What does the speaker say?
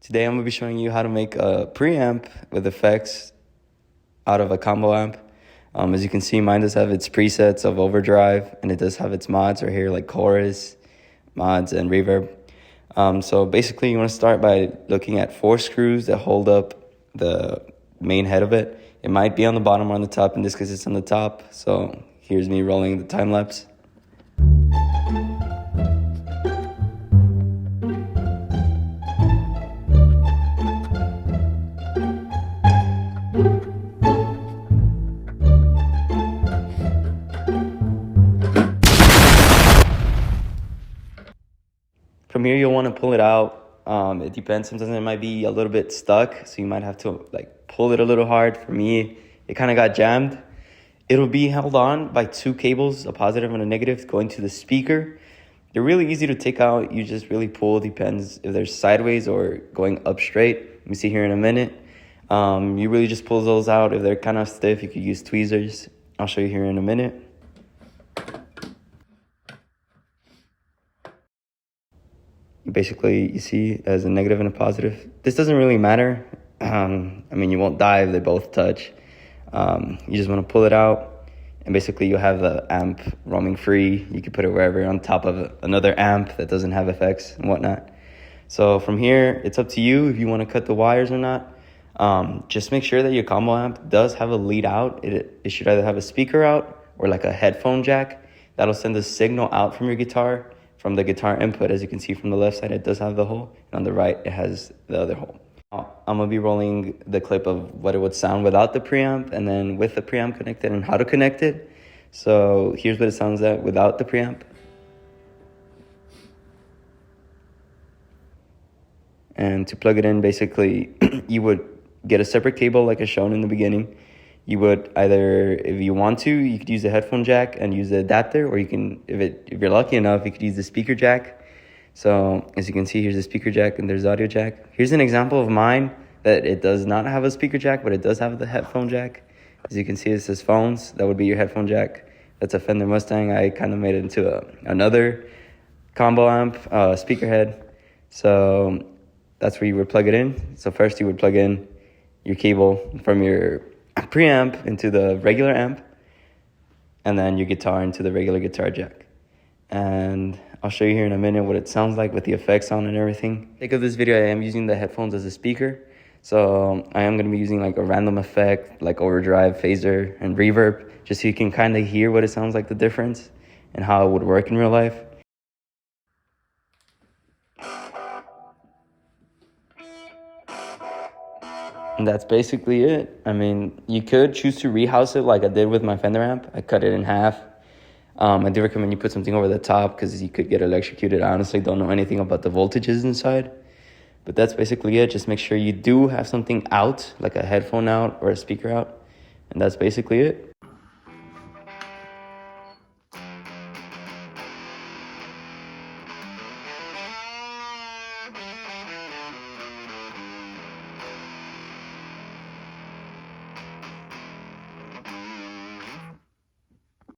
Today I'm going to be showing you how to make a preamp with effects out of a combo amp. As you can see, mine does have its presets of overdrive, and it does have its mods right here like chorus, mods, and reverb. So basically you want to start by looking at 4 screws that hold up the main head of it. It might be on the bottom or on the top. In this case it's on the top. So here's me rolling the time lapse. From here, you'll want to pull it out. It depends. Sometimes it might be a little bit stuck, so you might have to pull it a little hard. For me, it kind of got jammed. It'll be held on by 2 cables, a positive and a negative, going to the speaker. They're really easy to take out. You just really pull. Depends if they're sideways or going up straight. Let me see here in a minute. You really just pull those out. If they're kind of stiff, you could use tweezers. I'll show you here in a minute. Basically, you see as a negative and a positive. This doesn't really matter. You won't die if they both touch. You just want to pull it out, and basically you'll have the amp roaming free. You can put it wherever on top of another amp that doesn't have effects and whatnot. So from here, it's up to you if you want to cut the wires or not. Just make sure that your combo amp does have a lead out. It should either have a speaker out or like a headphone jack. That'll send a signal out from your guitar. From the guitar input, as you can see from the left side, it does have the hole, and on the right, it has the other hole. I'm gonna be rolling the clip of what it would sound without the preamp, and then with the preamp connected, and how to connect it. So here's what it sounds like without the preamp. And to plug it in, basically, you would get a separate cable like I shown in the beginning. You would either, if you want to, you could use the headphone jack and use the adapter, or you can, if you're lucky enough, you could use the speaker jack. So as you can see, here's the speaker jack and there's the audio jack. Here's an example of mine that it does not have a speaker jack, but it does have the headphone jack. As you can see, it says phones. That would be your headphone jack. That's a Fender Mustang. I kind of made it into another combo amp, speaker head. So that's where you would plug it in. So first you would plug in your cable from your preamp into the regular amp, and then your guitar into the regular guitar jack. And I'll show you here in a minute what it sounds like with the effects on and everything. For the sake of this video, I am using the headphones as a speaker, so I am going to be using like a random effect like overdrive, phaser, and reverb, just so you can kind of hear what it sounds like, the difference, and how it would work in real life. And that's basically it. You could choose to rehouse it like I did with my Fender amp. I cut it in half. I do recommend you put something over the top because you could get electrocuted. I honestly don't know anything about the voltages inside. But that's basically it. Just make sure you do have something out, like a headphone out or a speaker out. And that's basically it.